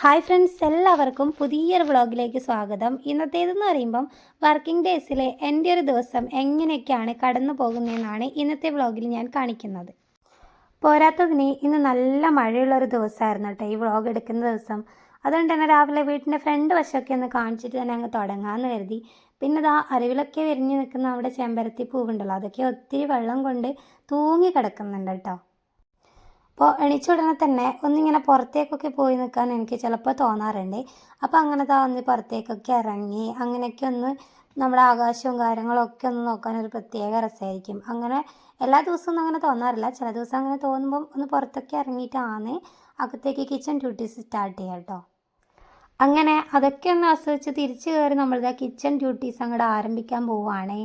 Hi friends, എല്ലാവർക്കും പുതിയൊരു വ്ളോഗിലേക്ക് സ്വാഗതം. ഇന്നത്തേതെന്ന് പറയുമ്പം വർക്കിംഗ് ഡേയ്സിലെ എൻ്റെ ഒരു ദിവസം എങ്ങനെയൊക്കെയാണ് കടന്നു പോകുന്നതെന്നാണ് ഇന്നത്തെ വ്ളോഗിൽ ഞാൻ കാണിക്കുന്നത്. പോരാത്തതിന് ഇന്ന് നല്ല മഴയുള്ളൊരു ദിവസമായിരുന്നു കേട്ടോ ഈ വ്ളോഗ് എടുക്കുന്ന ദിവസം. അതുകൊണ്ട് തന്നെ രാവിലെ വീട്ടിൻ്റെ ഫ്രണ്ട് വശമൊക്കെ ഒന്ന് കാണിച്ചിട്ട് തന്നെ അങ്ങ് തുടങ്ങാമെന്ന് കരുതി. പിന്നെ ഇതാ അരുവിലൊക്കെ വിരിഞ്ഞ് നിൽക്കുന്ന നമ്മുടെ ചെമ്പരത്തി പൂവുണ്ടല്ലോ, അതൊക്കെ ഒത്തിരി വെള്ളം കൊണ്ട് തൂങ്ങി കിടക്കുന്നുണ്ട് കേട്ടോ. അപ്പോൾ എണീച്ച ഉടനെ തന്നെ ഒന്നിങ്ങനെ പുറത്തേക്കൊക്കെ പോയി നിൽക്കാൻ എനിക്ക് ചിലപ്പോൾ തോന്നാറുണ്ട്. അപ്പോൾ അങ്ങനെ ഒന്ന് പുറത്തേക്കൊക്കെ ഇറങ്ങി അങ്ങനെയൊക്കെ ഒന്ന് നമ്മുടെ ആകാശവും കാര്യങ്ങളൊക്കെ ഒന്ന് നോക്കാനൊരു പ്രത്യേക രസമായിരിക്കും. അങ്ങനെ എല്ലാ ദിവസവും അങ്ങനെ തോന്നാറില്ല, ചില ദിവസം അങ്ങനെ തോന്നുമ്പം ഒന്ന് പുറത്തൊക്കെ ഇറങ്ങിയിട്ടാണ് അകത്തേക്ക് കിച്ചൺ ഡ്യൂട്ടീസ് സ്റ്റാർട്ട് ചെയ്യുക കേട്ടോ. അങ്ങനെ അതൊക്കെ ഒന്ന് ആസ്വദിച്ച് തിരിച്ചു കയറി നമ്മളിതാ കിച്ചൺ ഡ്യൂട്ടീസ് അങ്ങോട്ട് ആരംഭിക്കാൻ പോവുകയാണ്.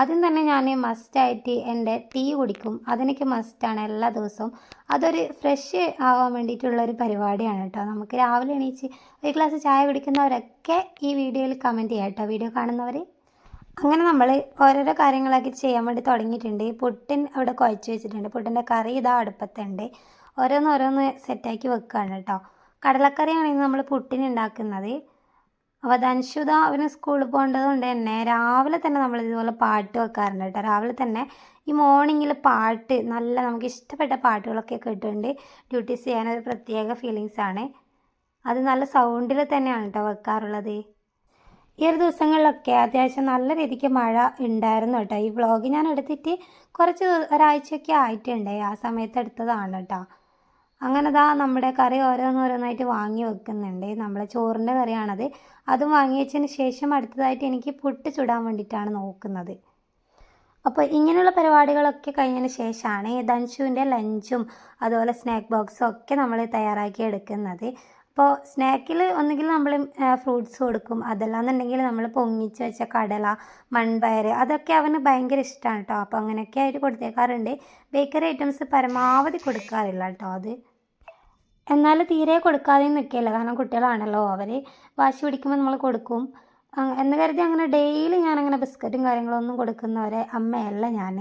ആദ്യം തന്നെ ഞാൻ മസ്റ്റായിട്ട് എൻ്റെ ടീ കുടിക്കും, അതെനിക്ക് മസ്റ്റാണ് എല്ലാ ദിവസവും. അതൊരു ഫ്രഷ് ആവാൻ വേണ്ടിയിട്ടുള്ളൊരു പരിപാടിയാണ് കേട്ടോ. നമുക്ക് രാവിലെ എണീച്ച് ഒരു ഗ്ലാസ് ചായ കുടിക്കുന്നവരൊക്കെ ഈ വീഡിയോയിൽ കമൻറ്റ് ചെയ്യാം കേട്ടോ, വീഡിയോ കാണുന്നവർ. അങ്ങനെ നമ്മൾ ഓരോരോ കാര്യങ്ങളൊക്കെ ചെയ്യാൻ വേണ്ടി തുടങ്ങിയിട്ടുണ്ട്. പുട്ടിൻ അവിടെ കുഴച്ച് വെച്ചിട്ടുണ്ട്, പുട്ടിൻ്റെ കറി ഇതാ അടുപ്പത്തുണ്ട്. ഓരോന്നോരോന്ന് സെറ്റാക്കി വെക്കുകയാണ് കേട്ടോ. കടലക്കറിയാണ് നമ്മൾ പുട്ടിന് ഉണ്ടാക്കുന്നത്. അപ്പോൾ ധൻഷുത അവന് സ്കൂളിൽ പോകേണ്ടത് കൊണ്ട് തന്നെ രാവിലെ തന്നെ നമ്മൾ ഇതുപോലെ പാട്ട് വെക്കാറുണ്ട് കേട്ടോ. രാവിലെ തന്നെ ഈ മോർണിംഗിൽ പാട്ട് നല്ല നമുക്ക് ഇഷ്ടപ്പെട്ട പാട്ടുകളൊക്കെ കേട്ടുകൊണ്ട് ഡ്യൂട്ടീസ് ചെയ്യാനൊരു പ്രത്യേക ഫീലിങ്സാണ്. അത് നല്ല സൗണ്ടിൽ തന്നെയാണ് കേട്ടോ വെക്കാറുള്ളത്. ഈ ഒരു ദിവസങ്ങളിലൊക്കെ അത്യാവശ്യം നല്ല രീതിക്ക് മഴ ഉണ്ടായിരുന്നു കേട്ടോ. ഈ വ്ളോഗ് ഞാൻ എടുത്തിട്ട് ഒരാഴ്ചയൊക്കെ ആയിട്ടുണ്ട്, ആ സമയത്ത് എടുത്തതാണ് കേട്ടോ. അങ്ങനെ നമ്മുടെ കറി ഓരോന്നോരോന്നായിട്ട് വാങ്ങി വെക്കുന്നുണ്ട്. നമ്മളെ ചോറിൻ്റെ കറിയാണത്. അതും വാങ്ങി വെച്ചതിന് ശേഷം അടുത്തതായിട്ട് എനിക്ക് പുട്ട് ചുടാൻ വേണ്ടിയിട്ടാണ് നോക്കുന്നത്. അപ്പോൾ ഇങ്ങനെയുള്ള പരിപാടികളൊക്കെ കഴിഞ്ഞതിന് ശേഷമാണ് ധൻഷുവിൻ്റെ ലഞ്ചും അതുപോലെ സ്നാക്ക് ബോക്സും ഒക്കെ നമ്മൾ തയ്യാറാക്കി എടുക്കുന്നത്. അപ്പോൾ സ്നാക്കിൽ ഒന്നുകിൽ നമ്മൾ ഫ്രൂട്ട്സ് കൊടുക്കും, അതല്ലാന്നുണ്ടെങ്കിൽ നമ്മൾ പൊങ്ങിച്ച് വെച്ച കടല, മൺപയർ, അതൊക്കെ അവന് ഭയങ്കര ഇഷ്ടമാണ് കേട്ടോ. അപ്പോൾ അങ്ങനെയൊക്കെ ആയിട്ട് കൊടുത്തേക്കാറുണ്ട്. ബേക്കറി ഐറ്റംസ് പരമാവധി കൊടുക്കാറില്ല കേട്ടോ. അത് എന്നാലും തീരെ കൊടുക്കാതെയും നിൽക്കില്ല, കാരണം കുട്ടികളാണല്ലോ, അവർ വാശി പിടിക്കുമ്പോൾ നമ്മൾ കൊടുക്കും എന്ന് കരുതി അങ്ങനെ ഡെയിലി ഞാനങ്ങനെ ബിസ്ക്കറ്റും കാര്യങ്ങളൊന്നും കൊടുക്കുന്നവരെ അമ്മയല്ല ഞാൻ.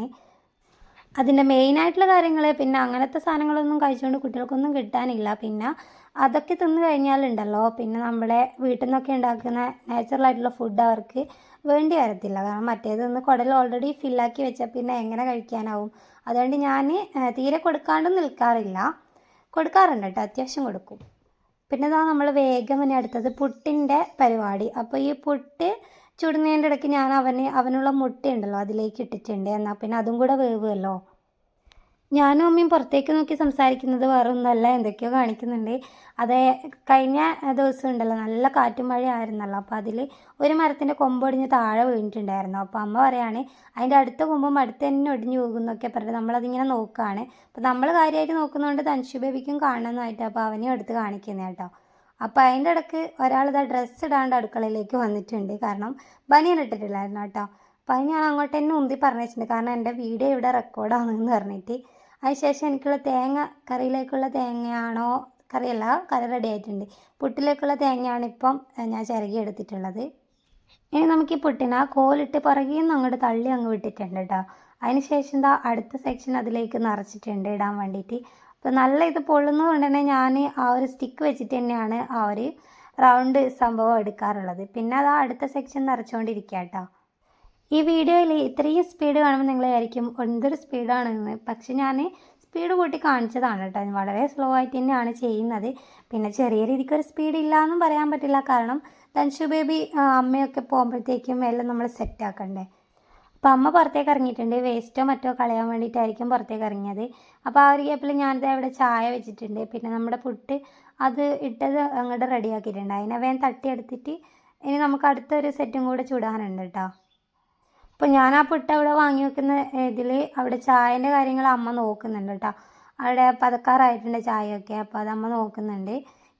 അതിൻ്റെ മെയിനായിട്ടുള്ള കാര്യങ്ങൾ പിന്നെ അങ്ങനത്തെ സാധനങ്ങളൊന്നും കഴിച്ചുകൊണ്ട് കുട്ടികൾക്കൊന്നും കിട്ടാനില്ല. പിന്നെ അതൊക്കെ തിന്ന് കഴിഞ്ഞാലുണ്ടല്ലോ പിന്നെ നമ്മുടെ വീട്ടിൽ നിന്നൊക്കെ ഉണ്ടാക്കുന്ന നാച്ചുറലായിട്ടുള്ള ഫുഡ് അവർക്ക് വേണ്ടി വരത്തില്ല. കാരണം മറ്റേത് നിന്ന് കുടൽ ഓൾറെഡി ഫില്ലാക്കി വെച്ചാൽ പിന്നെ എങ്ങനെ കഴിക്കാനാവും. അതുകൊണ്ട് ഞാൻ തീരെ കൊടുക്കാണ്ട് നിൽക്കാറില്ല, കൊടുക്കാറുണ്ട് കേട്ടോ, അത്യാവശ്യം കൊടുക്കും. പിന്നെ നമ്മൾ വേഗം തന്നെ അടുത്തത് പുട്ടിൻ്റെ പരിപാടി. അപ്പോൾ ഈ പുട്ട് ചുടുന്നതിൻ്റെ ഇടയ്ക്ക് ഞാൻ അവനുള്ള മുട്ടയുണ്ടല്ലോ അതിലേക്ക് ഇട്ടിട്ടുണ്ട്, എന്നാൽ പിന്നെ അതും കൂടെ വേവുമല്ലോ. ഞാനും അമ്മയും പുറത്തേക്ക് നോക്കി സംസാരിക്കുന്നത് വേറെ ഒന്നുമല്ല, എന്തൊക്കെയോ കാണിക്കുന്നുണ്ട്. അത് കഴിഞ്ഞ ദിവസം ഉണ്ടല്ലോ നല്ല കാറ്റും മഴ ആയിരുന്നല്ലോ, അപ്പോൾ അതിൽ ഒരു മരത്തിൻ്റെ കൊമ്പൊടിഞ്ഞ് താഴെ വീണിട്ടുണ്ടായിരുന്നു. അപ്പോൾ അമ്മ പറയാണ് അതിൻ്റെ അടുത്ത കൊമ്പും അടുത്ത് തന്നെ ഒടിഞ്ഞു പോകുന്നൊക്കെ പറഞ്ഞിട്ട് നമ്മളതിങ്ങനെ നോക്കുകയാണ്. അപ്പോൾ നമ്മൾ കാര്യമായിട്ട് നോക്കുന്നതുകൊണ്ട് ധൻഷു ബേബിക്കും കാണണമെന്നായിട്ട് അപ്പോൾ അവനെയും എടുത്ത് കാണിക്കുന്നത് കേട്ടോ. അപ്പോൾ അതിൻ്റെ ഇടയ്ക്ക് ഒരാളിതാ ഡ്രസ്സ് ഇടാണ്ട് അടുക്കളയിലേക്ക് വന്നിട്ടുണ്ട്, കാരണം ബനിയൻ ഇട്ടിട്ടില്ലായിരുന്നു കേട്ടോ. അപ്പോൾ അത് ഞാൻ അങ്ങോട്ട് തന്നെ ഉന്തി പറഞ്ഞിട്ടുണ്ട്, കാരണം എൻ്റെ വീഡിയോ ഇവിടെ റെക്കോർഡാണെന്ന് പറഞ്ഞിട്ട്. അതിനുശേഷം എനിക്കുള്ള കറിയിലേക്കുള്ള തേങ്ങയാണോ, കറിയല്ല, കറി റെഡി ആയിട്ടുണ്ട്. പുട്ടിലേക്കുള്ള തേങ്ങയാണ് ഇപ്പം ഞാൻ ചിരകി എടുത്തിട്ടുള്ളത്. ഇനി നമുക്ക് ഈ പുട്ടിന് ആ കോലിട്ട് പുറകിൽ നിന്ന് അങ്ങോട്ട് തള്ളി അങ്ങ് വിട്ടിട്ടുണ്ട് കേട്ടോ. അതിനുശേഷം അടുത്ത സെക്ഷൻ അതിലേക്ക് നിറച്ചിട്ടുണ്ട് ഇടാൻ വേണ്ടിയിട്ട്. അപ്പോൾ നല്ല ഇത് പൊള്ളുന്നത് കൊണ്ട് തന്നെ ഞാൻ ആ ഒരു സ്റ്റിക്ക് വെച്ചിട്ട് തന്നെയാണ് ആ ഒരു റൗണ്ട് സംഭവം എടുക്കാറുള്ളത്. പിന്നെ അടുത്ത സെക്ഷൻ നിറച്ചുകൊണ്ടിരിക്കുക കേട്ടോ. ഈ വീഡിയോയിൽ ഇത്രയും സ്പീഡ് കാണുമ്പോൾ നിങ്ങൾ വിചാരിക്കും എന്തൊരു സ്പീഡാണെന്ന്, പക്ഷെ ഞാൻ സ്പീഡ് കൂട്ടി കാണിച്ചതാണ് കേട്ടോ. വളരെ സ്ലോ ആയിട്ട് തന്നെയാണ് ചെയ്യുന്നത്. പിന്നെ ചെറിയ രീതിക്കൊരു സ്പീഡ് ഇല്ല എന്നും പറയാൻ പറ്റില്ല, കാരണം ധൻഷു ബേബി അമ്മയൊക്കെ പോകുമ്പോഴത്തേക്കും എല്ലാം നമ്മൾ സെറ്റാക്കണ്ടേ. അപ്പോൾ അമ്മ പുറത്തേക്ക് ഇറങ്ങിയിട്ടുണ്ട്, വേസ്റ്റോ മറ്റോ കളയാൻ വേണ്ടിയിട്ടായിരിക്കും പുറത്തേക്ക് ഇറങ്ങിയത്. അപ്പോൾ ആ ഒരു ഗ്യാപ്പിൽ ഞാനിത് അവിടെ ചായ വെച്ചിട്ടുണ്ട്. പിന്നെ നമ്മുടെ പുട്ട് അത് ഇട്ടത് അങ്ങോട്ട് റെഡിയാക്കിയിട്ടുണ്ട്. അതിനെ വേഗം തട്ടിയെടുത്തിട്ട് ഇനി നമുക്ക് അടുത്തൊരു സെറ്റും കൂടെ ചുടാനുണ്ട് കേട്ടോ. അപ്പോൾ ഞാൻ ആ പുട്ട് അവിടെ വാങ്ങി വെക്കുന്ന ഇതിൽ അവിടെ ചായൻ്റെ കാര്യങ്ങൾ അമ്മ നോക്കുന്നുണ്ട് കേട്ടോ. അവിടെ പതക്കാറായിട്ടുണ്ട് ചായയൊക്കെ, അപ്പോൾ അത് അമ്മ നോക്കുന്നുണ്ട്.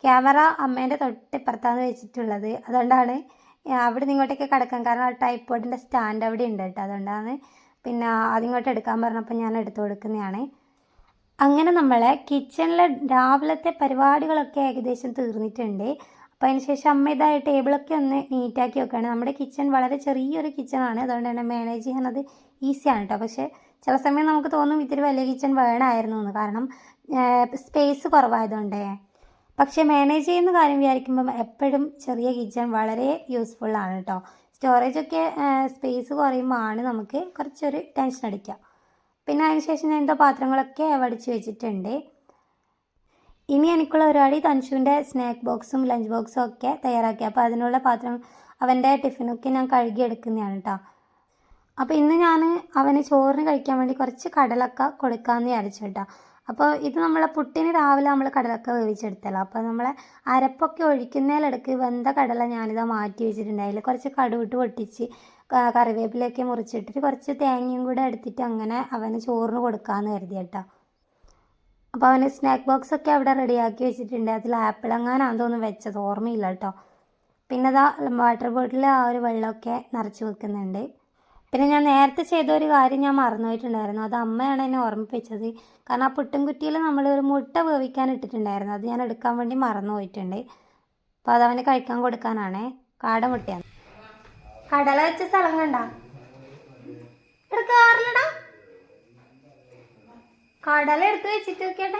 ക്യാമറ അമ്മേൻ്റെ തൊട്ടിപ്പുറത്താണ് വെച്ചിട്ടുള്ളത്, അതുകൊണ്ടാണ് അവിടെ നിന്ന് ഇങ്ങോട്ടേക്ക് കിടക്കാൻ, കാരണം ആ ട്രൈപോഡിൻ്റെ സ്റ്റാൻഡ് അവിടെ ഉണ്ട് കേട്ടോ, അതുകൊണ്ടാണ് പിന്നെ അതിങ്ങോട്ട് എടുക്കാൻ പറഞ്ഞപ്പോൾ ഞാൻ എടുത്തു കൊടുക്കുന്നതാണ്. അങ്ങനെ നമ്മളെ കിച്ചണിലെ രാവിലത്തെ പരിപാടികളൊക്കെ ഏകദേശം തീർന്നിട്ടുണ്ട്. അപ്പോൾ അതിന് ശേഷം അമ്മ ഇതായി ടേബിളൊക്കെ ഒന്ന് നീറ്റാക്കി വെക്കുകയാണ്. നമ്മുടെ കിച്ചൺ വളരെ ചെറിയൊരു കിച്ചണാണ്, അതുകൊണ്ട് തന്നെ മാനേജ് ചെയ്യാനത് ഈസിയാണ് കേട്ടോ. പക്ഷേ ചില സമയം നമുക്ക് തോന്നും ഇത്തിരി വലിയ കിച്ചൺ വേണമായിരുന്നു എന്ന്, കാരണം സ്പേസ് കുറവായതുകൊണ്ടേ. പക്ഷേ മാനേജ് ചെയ്യുന്ന കാര്യം വിചാരിക്കുമ്പം എപ്പോഴും ചെറിയ കിച്ചൺ വളരെ യൂസ്ഫുള്ളാണ് കേട്ടോ. സ്റ്റോറേജൊക്കെ സ്പേസ് കുറയുമ്പോൾ ആണ് നമുക്ക് കുറച്ചൊരു ടെൻഷൻ അടിക്കുക. പിന്നെ അതിന് ശേഷം ഞാൻ എന്തോ പാത്രങ്ങളൊക്കെ വടിച്ച് വെച്ചിട്ടുണ്ട്. ഇനി എനിക്കുള്ള പരിപാടി തൻഷുവിൻ്റെ സ്നാക്ക് ബോക്സും ലഞ്ച് ബോക്സും ഒക്കെ തയ്യാറാക്കി. അപ്പോൾ അതിനുള്ള പാത്രം അവൻ്റെ ടിഫിനൊക്കെ ഞാൻ കഴുകിയെടുക്കുന്നതാണ് കേട്ടോ. അപ്പോൾ ഇന്ന് ഞാൻ അവന് ചോറിന് കഴിക്കാൻ വേണ്ടി കുറച്ച് കടലക്ക കൊടുക്കാമെന്ന് വിചാരിച്ചു കേട്ടോ. അപ്പോൾ ഇത് നമ്മളെ പുട്ടിന് രാവിലെ നമ്മൾ കടലക്ക വേവിച്ചെടുത്തല്ലോ. അപ്പോൾ നമ്മൾ അരപ്പൊക്കെ ഒഴിക്കുന്നതിലിടക്ക് വെന്ത കടല ഞാനിതാ മാറ്റി വെച്ചിട്ടുണ്ട്. അതിൽ കുറച്ച് കടുവിട്ട് പൊട്ടിച്ച് കറിവേപ്പിലൊക്കെ മുറിച്ചിട്ടിട്ട് കുറച്ച് തേങ്ങയും കൂടെ എടുത്തിട്ട് അങ്ങനെ അവന് ചോറിന് കൊടുക്കാമെന്ന് കരുതി കേട്ടോ. അപ്പോൾ അവന് സ്നാക്ക് ബോക്സൊക്കെ അവിടെ റെഡിയാക്കി വെച്ചിട്ടുണ്ട്. അതിൽ ആപ്പിൾ എങ്ങാനാണെന്ന് തോന്നുന്നു വെച്ചത്, ഓർമ്മയില്ല കേട്ടോ. പിന്നെ അതാ വാട്ടർ ബോട്ടിൽ ആ ഒരു വെള്ളമൊക്കെ നിറച്ച് വെക്കുന്നുണ്ട്. പിന്നെ ഞാൻ നേരത്തെ ചെയ്ത ഒരു കാര്യം ഞാൻ മറന്നുപോയിട്ടുണ്ടായിരുന്നു. അത് അമ്മയാണ് എന്നെ ഓർമ്മിപ്പിച്ചത്. കാരണം ആ പുട്ടും കുറ്റിയിൽ നമ്മൾ ഒരു മുട്ട വേവിക്കാൻ ഇട്ടിട്ടുണ്ടായിരുന്നു. അത് ഞാൻ എടുക്കാൻ വേണ്ടി മറന്നു പോയിട്ടുണ്ട്. അപ്പോൾ അതവന് കഴിക്കാൻ കൊടുക്കാനാണേ. കാടമുട്ടയാണ്. കടല വെച്ച സ്ഥലം കണ്ട എടുക്കാറില്ലടാ. കടല എടുത്ത് വെച്ചിട്ട് നോക്കിയാട്ടെ.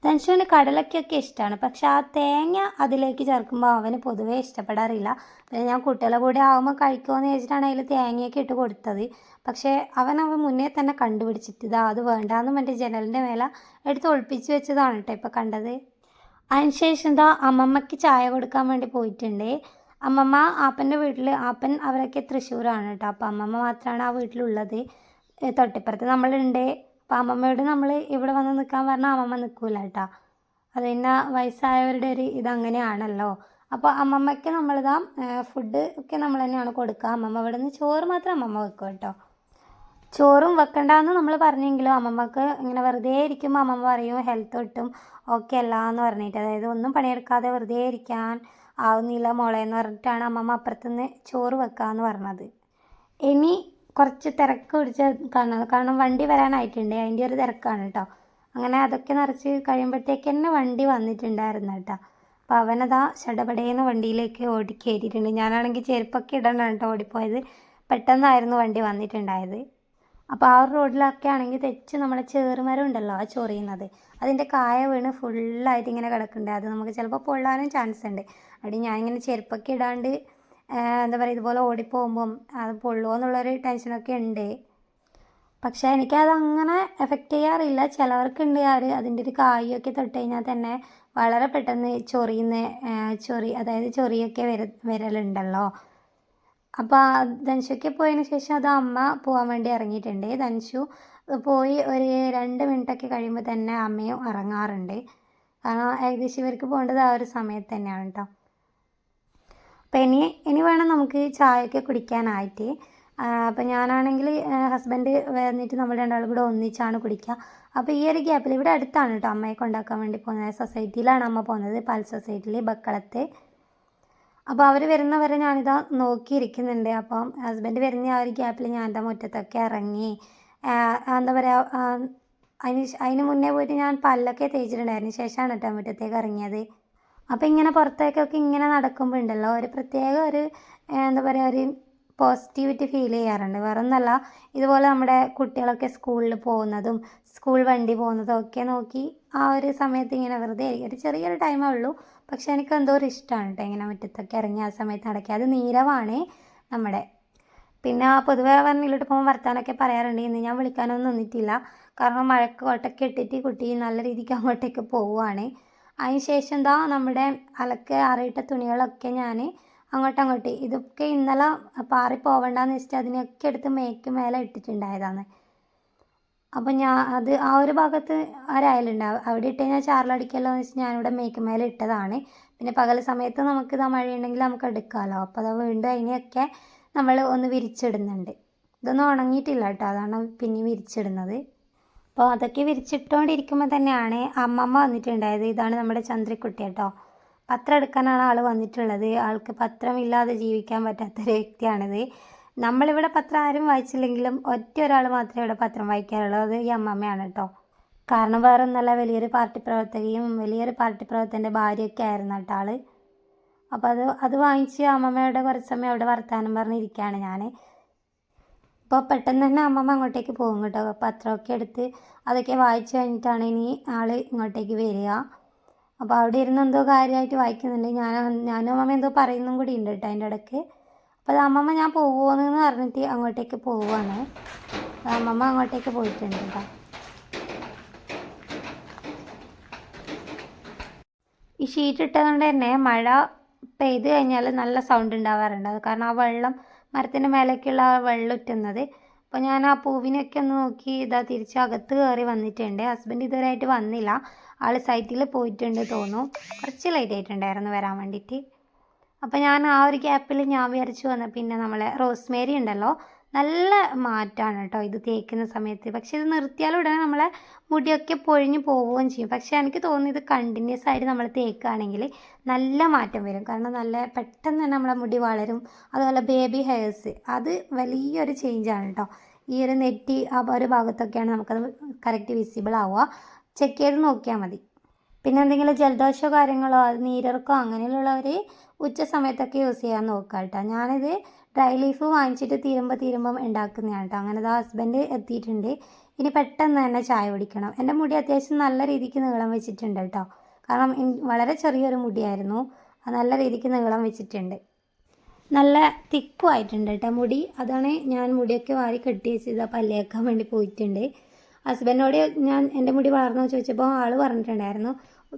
തൻഷുവിന് കടലക്കൊക്കെ ഇഷ്ടമാണ്. പക്ഷെ ആ തേങ്ങ അതിലേക്ക് ചേർക്കുമ്പോൾ അവന് പൊതുവേ ഇഷ്ടപ്പെടാറില്ല. പിന്നെ ഞാൻ കുട്ടികളെ കൂടെ ആകുമ്പോൾ കഴിക്കുമെന്ന് വെച്ചിട്ടാണ് അതിൽ തേങ്ങയൊക്കെ ഇട്ട് കൊടുത്തത്. പക്ഷേ അവൻ മുന്നേ തന്നെ കണ്ടുപിടിച്ചിട്ട് ഇതാ അത് വേണ്ടാന്ന് മറ്റേ ജനലിൻ്റെ മേലെ എടുത്ത് ഒളിപ്പിച്ച് വെച്ചതാണ് കേട്ടോ ഇപ്പോൾ കണ്ടത്. അതിനുശേഷം എന്താ അമ്മമ്മയ്ക്ക് ചായ കൊടുക്കാൻ വേണ്ടി പോയിട്ടുണ്ട്. അമ്മമ്മ ആപ്പൻ്റെ വീട്ടിൽ, ആപ്പൻ അവരൊക്കെ തൃശ്ശൂരാണ് കേട്ടോ. അപ്പോൾ അമ്മമ്മ മാത്രമാണ് ആ വീട്ടിലുള്ളത്. തൊട്ടിപ്പുറത്ത് നമ്മളുണ്ട്. അപ്പോൾ അമ്മമ്മയോട് നമ്മൾ ഇവിടെ വന്ന് നിൽക്കാൻ പറഞ്ഞാൽ അമ്മമ്മ നിൽക്കില്ല കേട്ടോ. അത് പിന്നെ വയസ്സായവരുടെ ഒരു ഇതങ്ങനെയാണല്ലോ. അപ്പോൾ അമ്മമ്മയ്ക്ക് നമ്മളിതാ ഫുഡ് ഒക്കെ നമ്മൾ തന്നെയാണ് കൊടുക്കുക. അമ്മമ്മ ഇവിടെ നിന്ന് ചോറ് മാത്രം അമ്മമ്മ വെക്കും കേട്ടോ. ചോറും വെക്കണ്ടെന്ന് നമ്മൾ പറഞ്ഞെങ്കിലും അമ്മമ്മക്ക് ഇങ്ങനെ വെറുതെ ഇരിക്കുമ്പോൾ അമ്മമ്മ പറയും ഹെൽത്ത് ഒട്ടും ഓക്കെ അല്ല എന്ന് പറഞ്ഞിട്ട്. അതായത് ഒന്നും പണിയെടുക്കാതെ വെറുതെ ഇരിക്കാൻ ആവുന്നില്ല മോളെ എന്ന് പറഞ്ഞിട്ടാണ് അമ്മമ്മ അപ്പുറത്തുനിന്ന് ചോറ് വെക്കാമെന്ന് പറഞ്ഞത്. ഇനി കുറച്ച് തിരക്ക് പിടിച്ച കാരണം വണ്ടി വരാനായിട്ടുണ്ട്. അതിൻ്റെ ഒരു തിരക്കാണ് കേട്ടോ. അങ്ങനെ അതൊക്കെ നിറച്ച് കഴിയുമ്പോഴത്തേക്ക് തന്നെ വണ്ടി വന്നിട്ടുണ്ടായിരുന്നു കേട്ടോ. അപ്പോൾ അവനതാ ചടപടേന്ന് വണ്ടിയിലേക്ക് ഓടിക്കയറ്റിയിട്ടുണ്ട്. ഞാനാണെങ്കിൽ ചെരുപ്പൊക്കെ ഇടണ്ടാണ് കേട്ടോ ഓടിപ്പോയത്. പെട്ടെന്നായിരുന്നു വണ്ടി വന്നിട്ടുണ്ടായത്. അപ്പോൾ ആ റോഡിലൊക്കെ ആണെങ്കിൽ തെച്ച് നമ്മളെ ചേറുമരം ഉണ്ടല്ലോ ആ ചൊറിയുന്നത്, അതിൻ്റെ കായ വീണ് ഫുള്ളായിട്ട് ഇങ്ങനെ കിടക്കുന്നുണ്ട്. അത് നമുക്ക് ചിലപ്പോൾ പൊള്ളാനും ചാൻസ് ഉണ്ട്. അവിടെ ഞാനിങ്ങനെ ചെരുപ്പൊക്കെ ഇടാണ്ട് എന്താ പറയുക ഇതുപോലെ ഓടിപ്പോകുമ്പം അത് പൊള്ളുമോ എന്നുള്ളൊരു ടെൻഷനൊക്കെ ഉണ്ട്. പക്ഷേ എനിക്കതങ്ങനെ എഫക്റ്റ് ചെയ്യാറില്ല. ചിലവർക്കുണ്ട് അതിൻ്റെ ഒരു കായൊക്കെ തൊട്ട് കഴിഞ്ഞാൽ തന്നെ വളരെ പെട്ടെന്ന് അതായത് ചൊറിയൊക്കെ വരലുണ്ടല്ലോ. അപ്പോൾ ധൻഷുക്ക് പോയതിന് ശേഷം അത് അമ്മ പോകാൻ വേണ്ടി ഇറങ്ങിയിട്ടുണ്ട്. ധൻഷു പോയി ഒരു 2 മിനിറ്റൊക്കെ കഴിയുമ്പോൾ തന്നെ അമ്മയും ഇറങ്ങാറുണ്ട്. കാരണം ഏകദേശം ഇവർക്ക് പോകേണ്ടത് ആ ഒരു സമയത്ത് തന്നെയാണ് കേട്ടോ. അപ്പോൾ ഇനി വേണം നമുക്ക് ചായയൊക്കെ കുടിക്കാനായിട്ട്. അപ്പോൾ ഞാനാണെങ്കിൽ ഹസ്ബൻഡ് വന്നിട്ട് നമ്മൾ രണ്ടാളും കൂടെ ഒന്നിച്ചാണ് കുടിക്കുക. അപ്പോൾ ഈ ഒരു ഗ്യാപ്പിൽ ഇവിടെ അടുത്താണ് കേട്ടോ അമ്മയെ കൊണ്ടാക്കാൻ വേണ്ടി പോകുന്നത്. സൊസൈറ്റിയിലാണ് അമ്മ പോകുന്നത്, പാൽ സൊസൈറ്റിയിൽ ബക്കളത്ത്. അപ്പോൾ അവർ വരുന്നവരെ ഞാനിതാ നോക്കിയിരിക്കുന്നുണ്ട്. അപ്പം ഹസ്ബൻഡ് വരുന്ന ആ ഒരു ഗ്യാപ്പിൽ ഞാൻ എൻ്റെ മുറ്റത്തൊക്കെ ഇറങ്ങി എന്താ പറയുക അതിന് മുന്നേ പോയിട്ട് ഞാൻ പല്ലൊക്കെ തേച്ചിട്ടുണ്ടായിരുന്നു. ശേഷമാണ് കേട്ടോ മുറ്റത്തേക്ക് ഇറങ്ങിയത്. അപ്പോൾ ഇങ്ങനെ പുറത്തേക്കൊക്കെ ഇങ്ങനെ നടക്കുമ്പോൾ ഉണ്ടല്ലോ ഒരു പ്രത്യേക ഒരു എന്താ പറയുക ഒരു പോസിറ്റിവിറ്റി ഫീൽ ചെയ്യാറുണ്ട്. വേറെ ഒന്നല്ല, ഇതുപോലെ നമ്മുടെ കുട്ടികളൊക്കെ സ്കൂളിൽ പോകുന്നതും സ്കൂൾ വണ്ടി പോകുന്നതും ഒക്കെ നോക്കി ആ ഒരു സമയത്ത് ഇങ്ങനെ വെറുതെ ഒരു ചെറിയൊരു ടൈമേ ഉള്ളൂ. പക്ഷെ എനിക്ക് എന്തോ ഒരു ഇഷ്ടമാണ് കേട്ടോ ഇങ്ങനെ മുറ്റത്തൊക്കെ ഇറങ്ങി ആ സമയത്ത് നടക്കുക. അത് നീരവാണ് നമ്മുടെ. പിന്നെ പൊതുവേ പറഞ്ഞിട്ട് പോകുമ്പോൾ വർത്താനൊക്കെ പറയാറുണ്ട്. ഇന്ന് ഞാൻ വിളിക്കാനൊന്നും നിന്നിട്ടില്ല. കാരണം മഴക്ക് കോട്ടൊക്കെ ഇട്ടിട്ട് കുട്ടി നല്ല രീതിക്ക് അങ്ങോട്ടേക്ക് പോവുകയാണ്. അതിന് ശേഷം എന്താ നമ്മുടെ ആറിയിട്ട തുണികളൊക്കെ ഞാൻ അങ്ങോട്ട് ഇതൊക്കെ ഇന്നലെ പാറി പോവണ്ടെന്ന് വെച്ചിട്ട് അതിനൊക്കെ എടുത്ത് മേക്ക് മേലെ ഇട്ടിട്ടുണ്ടായതാണ്. അപ്പം അത് ആ ഒരു ഭാഗത്ത് ഒരയലുണ്ടാവും, അവിടെ ഇട്ട് കഴിഞ്ഞാൽ ചാറിലടിക്കല്ലോ എന്ന് വെച്ച് ഞാനിവിടെ മേക്ക് മേലെ ഇട്ടതാണ്. പിന്നെ പകൽ സമയത്ത് നമുക്കിതാ മഴയുണ്ടെങ്കിൽ നമുക്ക് എടുക്കാമല്ലോ. അപ്പോൾ അത് വീണ്ടും അതിനെയൊക്കെ നമ്മൾ ഒന്ന് വിരിച്ചിടുന്നുണ്ട്. ഇതൊന്നും ഉണങ്ങിയിട്ടില്ല കേട്ടോ, അതാണ് പിന്നെ വിരിച്ചിടുന്നത്. അപ്പോൾ അതൊക്കെ വിരിച്ചിട്ടുകൊണ്ടിരിക്കുമ്പോൾ തന്നെയാണ് അമ്മമ്മ വന്നിട്ടുണ്ടായത്. ഇതാണ് നമ്മുടെ ചന്ദ്രക്കുട്ടി കേട്ടോ. പത്രം എടുക്കാനാണ് ആൾ വന്നിട്ടുള്ളത്. ആൾക്ക് പത്രമില്ലാതെ ജീവിക്കാൻ പറ്റാത്തൊരു വ്യക്തിയാണിത്. നമ്മളിവിടെ പത്രം ആരും വായിച്ചില്ലെങ്കിലും ഒറ്റ ഒരാൾ മാത്രമേ ഇവിടെ പത്രം വായിക്കാറുള്ളൂ, അത് ഈ അമ്മമ്മയാണ് കേട്ടോ. കാരണം വേറെ ഒന്നല്ല, വലിയൊരു പാർട്ടി പ്രവർത്തകയും വലിയൊരു പാർട്ടി പ്രവർത്തകൻ്റെ ഭാര്യയൊക്കെ ആയിരുന്നു കേട്ടോ ആള്. അപ്പോൾ അത് വാങ്ങിച്ച് അമ്മമ്മയുടെ കുറച്ച് സമയം അവിടെ വർത്താനം പറഞ്ഞിരിക്കുകയാണ് ഞാൻ. അപ്പോൾ പെട്ടെന്ന് തന്നെ അമ്മമ്മ അങ്ങോട്ടേക്ക് പോകും കേട്ടോ. പത്രമൊക്കെ എടുത്ത് അതൊക്കെ വായിച്ച് കഴിഞ്ഞിട്ടാണ് ഇനി ആൾ ഇങ്ങോട്ടേക്ക് വരിക. അപ്പോൾ അവിടെ ഇരുന്ന് എന്തോ കാര്യമായിട്ട് വായിക്കുന്നുണ്ട്. ഞാനും അമ്മമ്മ എന്തോ പറയുന്നും കൂടി ഉണ്ട് കേട്ടോ അതിൻ്റെ ഇടയ്ക്ക്. അപ്പോൾ അമ്മമ്മ ഞാൻ പോകുമെന്ന് പറഞ്ഞിട്ട് അങ്ങോട്ടേക്ക് പോവുകയാണ്. അമ്മമ്മ അങ്ങോട്ടേക്ക് പോയിട്ടുണ്ട് കേട്ടോ. ഈ ഷീറ്റ് ഇട്ടതുകൊണ്ട് തന്നെ മഴ പെയ്ത് കഴിഞ്ഞാൽ നല്ല സൗണ്ട് ഉണ്ടാവാറുണ്ട്. അത് കാരണം ആ വെള്ളം മരത്തിൻ്റെ മേലേക്കുള്ള ആ വെള്ളം ഇറ്റുന്നത്. അപ്പോൾ ഞാൻ ആ പൂവിനൊക്കെ ഒന്ന് നോക്കി തിരിച്ച് അകത്ത് കയറി വന്നിട്ടുണ്ട്. ഹസ്ബൻഡ് ഇതുവരെയായിട്ട് വന്നില്ല, ആൾ സൈറ്റിൽ പോയിട്ടുണ്ട് തോന്നുന്നു. കുറച്ച് ലേറ്റ് ആയിട്ടുണ്ടായിരുന്നു വരാൻ വേണ്ടിയിട്ട്. അപ്പോൾ ഞാൻ ആ ഒരു ഗ്യാപ്പിൽ ഞാൻ വിചാരിച്ചു വന്ന പിന്നെ നമ്മളെ റോസ്മേരി ഉണ്ടല്ലോ, നല്ല മാറ്റമാണ് കേട്ടോ ഇത് തേക്കുന്ന സമയത്ത്. പക്ഷേ ഇത് നിർത്തിയാലും ഉടനെ നമ്മളെ മുടിയൊക്കെ പൊഴിഞ്ഞ് പോവുകയും ചെയ്യും. പക്ഷേ എനിക്ക് തോന്നുന്നു ഇത് കണ്ടിന്യൂസ് ആയിട്ട് നമ്മൾ തേക്കുകയാണെങ്കിൽ നല്ല മാറ്റം വരും. കാരണം നല്ല പെട്ടെന്ന് തന്നെ നമ്മളെ മുടി വളരും. അതുപോലെ ബേബി ഹെയർസ് അത് വലിയൊരു ചേഞ്ചാണ് കേട്ടോ. ഈ ഒരു നെറ്റി ആ ഒരു ഭാഗത്തൊക്കെയാണ് നമുക്കത് കറക്റ്റ് വിസിബിൾ ആവുക. ചെക്ക് ചെയ്ത് നോക്കിയാൽ മതി. പിന്നെ എന്തെങ്കിലും ജലദോഷമോ കാര്യങ്ങളോ നീരിറക്കോ അങ്ങനെയുള്ളവർ ഉച്ച സമയത്തൊക്കെ യൂസ് ചെയ്യാൻ നോക്കുക കേട്ടോ. ഞാനിത് ഡ്രൈ ലീഫ് വാങ്ങിച്ചിട്ട് തീരുമ്പം ഉണ്ടാക്കുന്നതാണ് കേട്ടോ. അങ്ങനെ ഹസ്ബൻഡ് എത്തിയിട്ടുണ്ട്. ഇനി പെട്ടെന്ന് തന്നെ ചായ കുടിക്കണം. എൻ്റെ മുടി അത്യാവശ്യം നല്ല രീതിക്ക് നീളം വെച്ചിട്ടുണ്ട് കേട്ടോ. കാരണം വളരെ ചെറിയൊരു മുടിയായിരുന്നു, നല്ല രീതിക്ക് നീളം വെച്ചിട്ടുണ്ട്. നല്ല തിക്കും ആയിട്ടുണ്ട് കേട്ടോ മുടി. അതാണ് ഞാൻ മുടിയൊക്കെ വാരി കെട്ടി വെച്ചത് പല്ലേക്കാൻ വേണ്ടി പോയിട്ടുണ്ട്. ഹസ്ബൻഡിനോട് ഞാൻ എൻ്റെ മുടി വളർന്നോ ചോദിച്ചപ്പോൾ ആൾ പറഞ്ഞിട്ടുണ്ടായിരുന്നു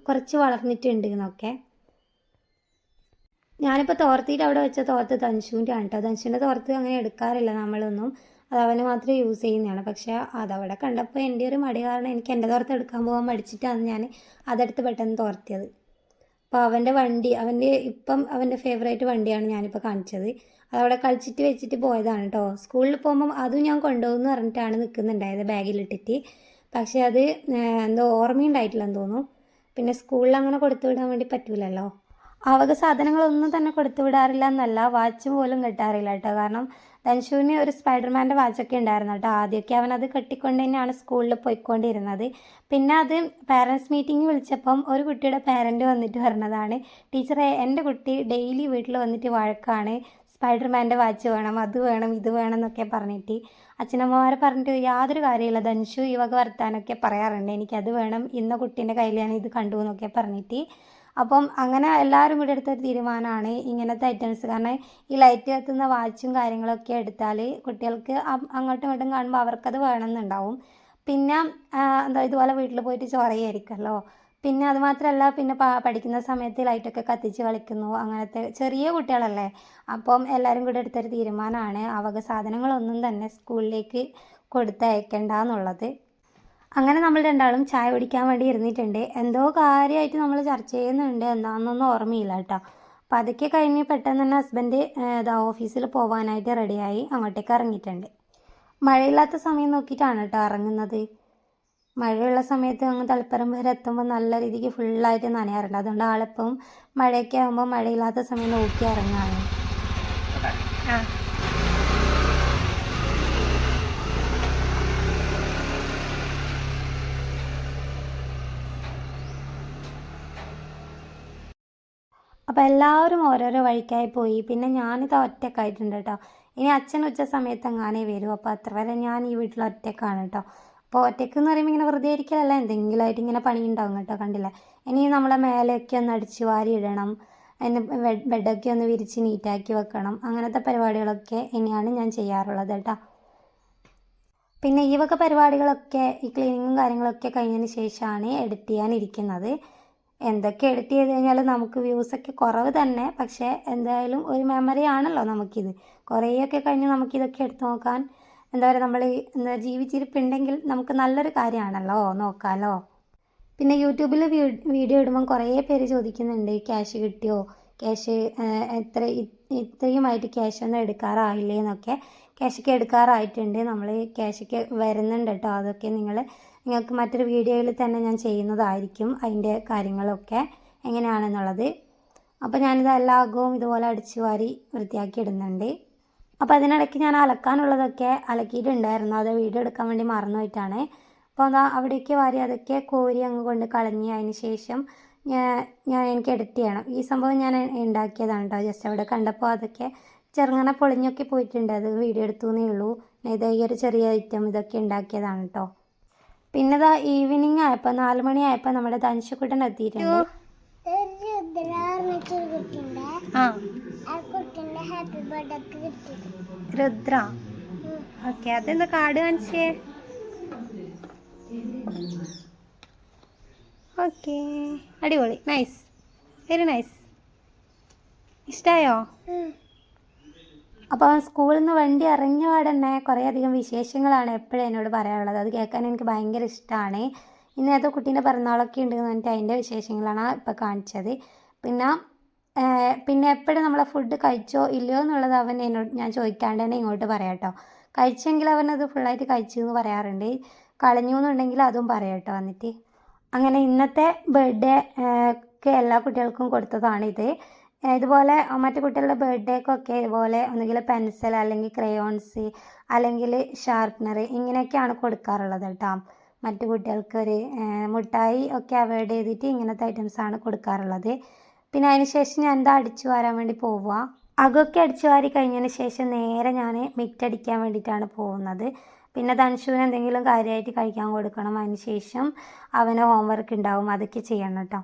കുറച്ച് വളർന്നിട്ടുണ്ട് എന്നൊക്കെ. ഞാനിപ്പോൾ തോർത്തിയിട്ട് അവിടെ വെച്ച തോർത്ത് തൻഷുവിൻ്റെ ആണ് കേട്ടോ. തൻഷുവിൻ്റെ തോർത്ത് അങ്ങനെ എടുക്കാറില്ല നമ്മളൊന്നും, അത് അവന് മാത്രമേ യൂസ് ചെയ്യുന്നതാണ്. പക്ഷേ അതവിടെ കണ്ടപ്പോൾ എൻ്റെ ഒരു മടി കാരണം എനിക്ക് എൻ്റെ തോർത്ത് എടുക്കാൻ പോകാൻ മടിച്ചിട്ടാണ് ഞാൻ അതെടുത്ത് പെട്ടെന്ന് തോർത്തിയത്. അപ്പോൾ അവൻ്റെ ഫേവറേറ്റ് വണ്ടിയാണ് ഞാനിപ്പോൾ കാണിച്ചത്. അതവിടെ കളിച്ചിട്ട് വെച്ചിട്ട് പോയതാണ് കേട്ടോ. സ്കൂളിൽ പോകുമ്പം അതും ഞാൻ കൊണ്ടുപോകുമെന്ന് പറഞ്ഞിട്ടാണ് നിൽക്കുന്നുണ്ടായത് ബാഗിലിട്ടിട്ട്. പക്ഷേ അത് എന്തോ ഓർമ്മയുണ്ടായിട്ടില്ലെന്ന് തോന്നുന്നു. പിന്നെ സ്കൂളിൽ അങ്ങനെ കൊടുത്തു വിടാൻ വേണ്ടി പറ്റില്ലല്ലോ. അവക സാധനങ്ങളൊന്നും തന്നെ കൊടുത്തു വിടാറില്ല എന്നല്ല, വാച്ച് പോലും കെട്ടാറില്ല കേട്ടോ. കാരണം തൻഷുവിന് ഒരു സ്പൈഡർമാൻ്റെ വാച്ചൊക്കെ ഉണ്ടായിരുന്നു കേട്ടോ. ആദ്യമൊക്കെ അവനത് കെട്ടിക്കൊണ്ട് തന്നെയാണ് സ്കൂളിൽ പോയിക്കൊണ്ടിരുന്നത്. പിന്നെ അത് പാരൻസ് മീറ്റിംഗ് വിളിച്ചപ്പം ഒരു കുട്ടിയുടെ പാരൻറ്റ് വന്നിട്ട് പറഞ്ഞതാണ്, ടീച്ചറെ എൻ്റെ കുട്ടി ഡെയിലി വീട്ടിൽ വന്നിട്ട് വഴക്കാണ്, സ്പൈഡർമാൻ്റെ വാച്ച് വേണം, അത് വേണം, ഇത് വേണം എന്നൊക്കെ പറഞ്ഞിട്ട്. അച്ഛനമ്മമാരെ പറഞ്ഞിട്ട് യാതൊരു കാര്യമില്ല. ധനുഷു ഈ വക വർത്താനൊക്കെ പറയാറുണ്ട്, എനിക്കത് വേണം, ഇന്ന കുട്ടീൻ്റെ കയ്യിലാണ് ഇത് കണ്ടു എന്നൊക്കെ പറഞ്ഞിട്ട്. അപ്പം അങ്ങനെ എല്ലാവരും കൂടി എടുത്തൊരു തീരുമാനമാണ് ഇങ്ങനത്തെ ഐറ്റംസ്. കാരണം ഈ ലൈറ്റ് കത്തുന്ന വാച്ചും കാര്യങ്ങളൊക്കെ എടുത്താൽ കുട്ടികൾക്ക് അങ്ങോട്ടും ഇങ്ങോട്ടും കാണുമ്പോൾ അവർക്കത് വേണമെന്നുണ്ടാവും. പിന്നെ ഇതുപോലെ വീട്ടിൽ പോയിട്ട് ചൊറയായിരിക്കുമല്ലോ. പിന്നെ അതുമാത്രമല്ല, പിന്നെ പഠിക്കുന്ന സമയത്ത് ലൈറ്റൊക്കെ കത്തിച്ച് കളിക്കുന്നു, അങ്ങനത്തെ ചെറിയ കുട്ടികളല്ലേ. അപ്പം എല്ലാവരും കൂടി എടുത്തൊരു തീരുമാനമാണ് അവക സാധനങ്ങളൊന്നും തന്നെ സ്കൂളിലേക്ക് കൊടുത്തയക്കണ്ട എന്നുള്ളത്. അങ്ങനെ നമ്മൾ രണ്ടാളും ചായ കുടിക്കാൻ വേണ്ടി ഇരുന്നിട്ടുണ്ട്. എന്തോ കാര്യമായിട്ട് നമ്മൾ ചർച്ച ചെയ്യുന്നുണ്ട്, എന്താണെന്നൊന്നും ഓർമ്മയില്ല കേട്ടോ. അപ്പോൾ അതൊക്കെ കഴിഞ്ഞ് പെട്ടെന്ന് തന്നെ ഹസ്ബൻഡ് ഓഫീസിൽ പോകാനായിട്ട് റെഡിയായി അങ്ങോട്ടേക്ക് ഇറങ്ങിയിട്ടുണ്ട്. മഴയില്ലാത്ത സമയം നോക്കിയിട്ടാണ് കേട്ടോ ഇറങ്ങുന്നത്. മഴയുള്ള സമയത്ത് അങ്ങ് തളിപ്പറമ്പ് വരെ എത്തുമ്പോൾ നല്ല രീതിക്ക് ഫുള്ളായിട്ട് നനയാറുണ്ട്. അതുകൊണ്ട് ആളിപ്പം മഴയൊക്കെ ആകുമ്പോൾ മഴയില്ലാത്ത സമയം നോക്കി ഇറങ്ങാണ്. അപ്പോൾ എല്ലാവരും ഓരോരോ വഴിക്കായി പോയി. പിന്നെ ഞാനിത് ഒറ്റക്കായിട്ടുണ്ട് കേട്ടോ. ഇനി അച്ഛൻ ഉച്ച സമയത്ത് എങ്ങാനേ വരും. അപ്പോൾ അത്ര വരെ ഞാൻ ഈ വീട്ടിൽ ഒറ്റക്കാണ് കേട്ടോ. അപ്പോൾ ഒറ്റയ്ക്ക് എന്ന് പറയുമ്പോൾ ഇങ്ങനെ വെറുതെ ഇരിക്കലല്ല, എന്തെങ്കിലുമായിട്ട് ഇങ്ങനെ പണി ഉണ്ടാവും കേട്ടോ. കണ്ടില്ലേ, ഇനി നമ്മളെ മേലെയൊക്കെ ഒന്ന് അടിച്ച് വാരി ഇടണം, അതിന് ബെഡൊക്കെ ഒന്ന് വിരിച്ച് നീറ്റാക്കി വെക്കണം. അങ്ങനത്തെ പരിപാടികളൊക്കെ ഇനിയാണ് ഞാൻ ചെയ്യാറുള്ളത് കേട്ടോ. പിന്നെ ഈ വക പരിപാടികളൊക്കെ ഈ ക്ലീനിങ്ങും കാര്യങ്ങളൊക്കെ കഴിഞ്ഞതിന് ശേഷമാണ് എഡിറ്റ് ചെയ്യാനിരിക്കുന്നത്. എന്തൊക്കെ എഡിറ്റ് ചെയ്ത് കഴിഞ്ഞാൽ നമുക്ക് വ്യൂസൊക്കെ കുറവ് തന്നെ, പക്ഷേ എന്തായാലും ഒരു മെമ്മറി ആണല്ലോ നമുക്കിത്. കുറേയൊക്കെ കഴിഞ്ഞ് നമുക്കിതൊക്കെ എടുത്ത് നോക്കാൻ എന്താ പറയുക, നമ്മൾ ജീവിച്ചിരിപ്പുണ്ടെങ്കിൽ നമുക്ക് നല്ലൊരു കാര്യമാണല്ലോ, നോക്കാമല്ലോ. പിന്നെ യൂട്യൂബിൽ വീഡിയോ ഇടുമ്പം കുറേ പേര് ചോദിക്കുന്നുണ്ട് ക്യാഷ് കിട്ടിയോ, ക്യാഷ് ഇത്രയുമായിട്ട് ക്യാഷ് ഒന്നും എടുക്കാറായില്ലേ എന്നൊക്കെ. ക്യാഷൊക്കെ എടുക്കാറായിട്ടുണ്ട്, നമ്മൾ ക്യാഷൊക്കെ വരുന്നുണ്ട് കേട്ടോ. അതൊക്കെ നിങ്ങൾക്ക് മറ്റൊരു വീഡിയോയിൽ തന്നെ ഞാൻ ചെയ്യുന്നതായിരിക്കും, അതിൻ്റെ കാര്യങ്ങളൊക്കെ എങ്ങനെയാണെന്നുള്ളത്. അപ്പോൾ ഞാനിത് എല്ലാ അകവും ഇതുപോലെ അടിച്ചു വാരി വൃത്തിയാക്കി ഇടുന്നുണ്ട്. അപ്പോൾ അതിനിടയ്ക്ക് ഞാൻ അലക്കാനുള്ളതൊക്കെ അലക്കിയിട്ടുണ്ടായിരുന്നു, അത് വീഡിയോ എടുക്കാൻ വേണ്ടി മറന്നു പോയിട്ടാണ്. അപ്പോൾ അതാ അവിടേക്ക് വാരി അതൊക്കെ കോരി അങ്ങ് കൊണ്ട് കളഞ്ഞ് അതിന് ശേഷം എനിക്ക് എഡിറ്റ് ചെയ്യണം. ഈ സംഭവം ഞാൻ ഉണ്ടാക്കിയതാണ് കേട്ടോ. ജസ്റ്റ് അവിടെ കണ്ടപ്പോൾ അതൊക്കെ ചെറുങ്ങനെ പൊളിഞ്ഞൊക്കെ പോയിട്ടുണ്ട്. അത് വീഡിയോ എടുത്തു എന്നേ ഉള്ളൂ. ഇത് ഈ ഒരു ചെറിയ ഐറ്റം ഇതൊക്കെ ഉണ്ടാക്കിയതാണ് കേട്ടോ. പിന്നെ ഇതാ ഈവനിങ് ആയപ്പോൾ 4 മണി ആയപ്പോൾ നമ്മുടെ തൻഷുക്കുട്ടൻ എത്തിയിട്ടുണ്ട്. രുദ്ര, ഓക്കെ. അതെന്താ കാർഡ് കാണിച്ചേ? ഓക്കെ, അടിപൊളി, നൈസ്, വെരി നൈസ്. ഇഷ്ടമായോ? അപ്പോൾ സ്കൂളിൽ നിന്ന് വണ്ടി ഇറങ്ങിയ പാടന്നെ കുറേയധികം വിശേഷങ്ങളാണ് എപ്പോഴും എന്നോട് പറയാനുള്ളത്. അത് കേൾക്കാൻ എനിക്ക് ഭയങ്കര ഇഷ്ടമാണ്. ഇന്നത്തെ കുട്ടീൻ്റെ പിറന്നാളൊക്കെ ഉണ്ടെന്ന് പറഞ്ഞിട്ട് അതിൻ്റെ വിശേഷങ്ങളാണ് ഇപ്പോൾ കാണിച്ചത്. പിന്നെ എപ്പോഴും നമ്മളെ ഫുഡ് കഴിച്ചോ ഇല്ലയോ എന്നുള്ളത് അവൻ എന്നോട് ഞാൻ ചോദിക്കാണ്ട് തന്നെ ഇങ്ങോട്ട് പറയാം കേട്ടോ. കഴിച്ചെങ്കിൽ അവനത് ഫുള്ളായിട്ട് കഴിച്ചു എന്ന് പറയാറുണ്ട്. കളഞ്ഞു എന്നുണ്ടെങ്കിൽ അതും പറയാം കേട്ടോ വന്നിട്ട്. അങ്ങനെ ഇന്നത്തെ ബർത്ത്ഡേ ഒക്കെ എല്ലാ കുട്ടികൾക്കും കൊടുത്തതാണിത്. ഇതുപോലെ മറ്റു കുട്ടികളുടെ ബർത്ത്ഡേക്കൊക്കെ ഇതുപോലെ ഒന്നുകിൽ പെൻസിൽ അല്ലെങ്കിൽ ക്രയോൺസ് അല്ലെങ്കിൽ ഷാർപ്പ്നർ ഇങ്ങനെയൊക്കെയാണ് കൊടുക്കാറുള്ളത് കേട്ടോ. മറ്റു കുട്ടികൾക്ക് ഒരു മിഠായി ഒക്കെ അവോയ്ഡ് ചെയ്തിട്ട് ഇങ്ങനത്തെ ഐറ്റംസാണ് കൊടുക്കാറുള്ളത്. പിന്നെ അതിന് ശേഷം ഞാൻ എന്താ അടിച്ചു വാരാൻ വേണ്ടി പോവുക. അകൊക്കെ അടിച്ചു വാരി കഴിഞ്ഞതിന് ശേഷം നേരെ ഞാൻ മിറ്റടിക്കാൻ വേണ്ടിയിട്ടാണ് പോകുന്നത്. പിന്നെ തൻഷുവിന് എന്തെങ്കിലും കാര്യമായിട്ട് കഴിക്കാൻ കൊടുക്കണം. അതിന് ശേഷം അവന് ഹോംവർക്ക് ഉണ്ടാവും, അതൊക്കെ ചെയ്യണം കേട്ടോ.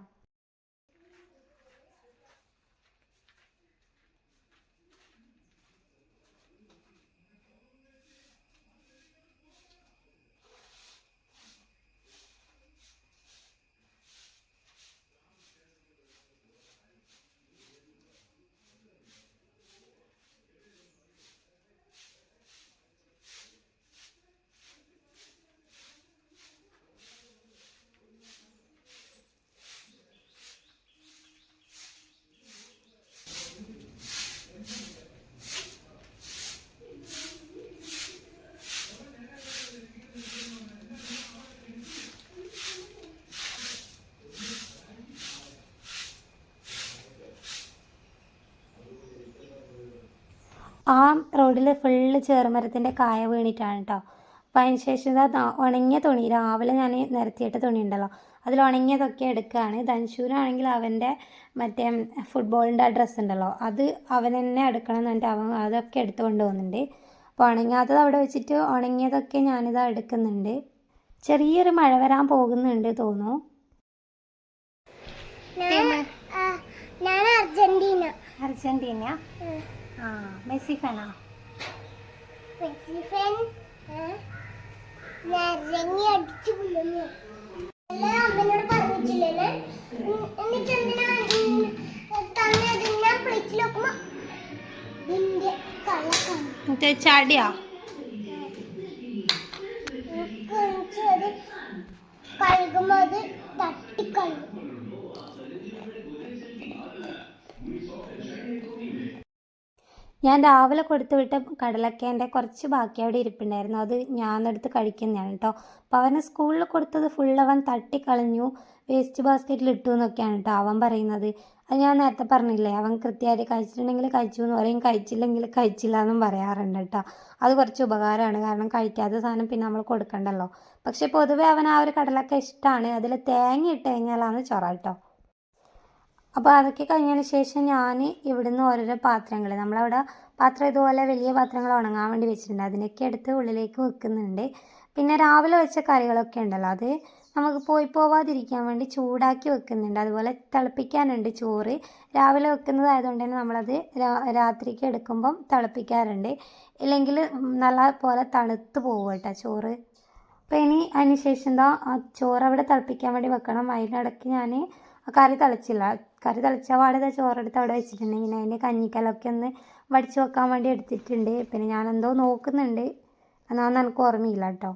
ആ റോഡിൽ ഫുള്ള് ചെറുമരത്തിൻ്റെ കായ വീണിട്ടാണ് കേട്ടോ. അപ്പോൾ അതിന് ശേഷം ഉണങ്ങിയ തുണി രാവിലെ ഞാൻ നിരത്തിയിട്ട തുണി ഉണ്ടല്ലോ, അതിൽ ഉണങ്ങിയതൊക്കെ എടുക്കുകയാണ്. ധൻഷൂരാണെങ്കിൽ അവൻ്റെ മറ്റേ ഫുട്ബോളിൻ്റെ ആ ഡ്രസ്സ് ഉണ്ടല്ലോ, അത് അവൻ തന്നെ എടുക്കണം എന്ന് പറഞ്ഞിട്ട് അവൻ അതൊക്കെ എടുത്തു കൊണ്ട് പോകുന്നുണ്ട്. അപ്പോൾ ഉണങ്ങാത്തത് അവിടെ വെച്ചിട്ട് ഉണങ്ങിയതൊക്കെ ഞാനിതാ എടുക്കുന്നുണ്ട്. ചെറിയൊരു മഴ വരാൻ പോകുന്നുണ്ട് തോന്നുന്നു. അർജന്റീന. മെസ്സി ഫാനാ? ചാടിയാ? കഴുകുമ്പോൾ തട്ടിക്കഴുകും. ഞാൻ രാവിലെ കൊടുത്തു വിട്ട കടലക്കേൻ്റെ കുറച്ച് ബാക്കി അവിടെ ഇരിപ്പുണ്ടായിരുന്നു. അത് ഞാനെടുത്ത് കഴിക്കുന്നതാണ് കേട്ടോ. അപ്പോൾ അവന് സ്കൂളിൽ കൊടുത്തത് ഫുൾ അവൻ തട്ടിക്കളഞ്ഞു, വേസ്റ്റ് ബാസ്ക്കറ്റിൽ ഇട്ടു എന്നൊക്കെയാണ് കേട്ടോ അവൻ പറയുന്നത്. അത് ഞാൻ നേരത്തെ പറഞ്ഞില്ലേ, അവൻ കൃത്യമായിട്ട് കഴിച്ചിട്ടുണ്ടെങ്കിൽ കഴിച്ചു എന്ന് പറയും, കഴിച്ചില്ലെങ്കിൽ കഴിച്ചില്ല എന്നും പറയാറുണ്ട് കേട്ടോ. അത് കുറച്ച് ഉപകാരമാണ്, കാരണം കഴിക്കാത്ത സാധനം പിന്നെ നമ്മൾ കൊടുക്കണ്ടല്ലോ. പക്ഷേ പൊതുവേ അവൻ ആ ഒരു കടലൊക്കെ ഇഷ്ടമാണ്. അതിൽ തേങ്ങ ഇട്ട് കഴിഞ്ഞാലാണ് ചൊറ കേട്ടോ. അപ്പോൾ അതൊക്കെ കഴിഞ്ഞതിന് ശേഷം ഞാൻ ഇവിടുന്ന് ഓരോരോ പാത്രങ്ങൾ, നമ്മളവിടെ പാത്രം ഇതുപോലെ വലിയ പാത്രങ്ങൾ ഉണങ്ങാൻ വേണ്ടി വെച്ചിട്ടുണ്ട്, അതിനൊക്കെ എടുത്ത് ഉള്ളിലേക്ക് വെക്കുന്നുണ്ട്. പിന്നെ രാവിലെ വെച്ച കറികളൊക്കെ ഉണ്ടല്ലോ, അത് നമുക്ക് പോവാതിരിക്കാൻ വേണ്ടി ചൂടാക്കി വെക്കുന്നുണ്ട്. അതുപോലെ തിളപ്പിക്കാനുണ്ട് ചോറ്. രാവിലെ വെക്കുന്നതായതുകൊണ്ട് തന്നെ നമ്മളത് രാത്രിക്ക് എടുക്കുമ്പം തിളപ്പിക്കാറുണ്ട്, ഇല്ലെങ്കിൽ നല്ല പോലെ തണുത്ത് പോകും കേട്ടോ ചോറ്. അപ്പോൾ ഇനി അതിന് ശേഷം എന്താ ചോറ് അവിടെ തിളപ്പിക്കാൻ വേണ്ടി വെക്കണം. അതിനിടയ്ക്ക് ഞാൻ കറി തിളച്ചില്ല, കറി തിളച്ച പാടെ ചോറെടുത്ത് അവിടെ വെച്ചിട്ടുണ്ട്. പിന്നെ അതിൻ്റെ കഞ്ഞിക്കലൊക്കെ ഒന്ന് വടിച്ച് വെക്കാൻ വേണ്ടി എടുത്തിട്ടുണ്ട്. പിന്നെ ഞാനെന്തോ നോക്കുന്നുണ്ട്, എന്നാന്ന് എനിക്ക് ഓർമ്മയില്ല കേട്ടോ.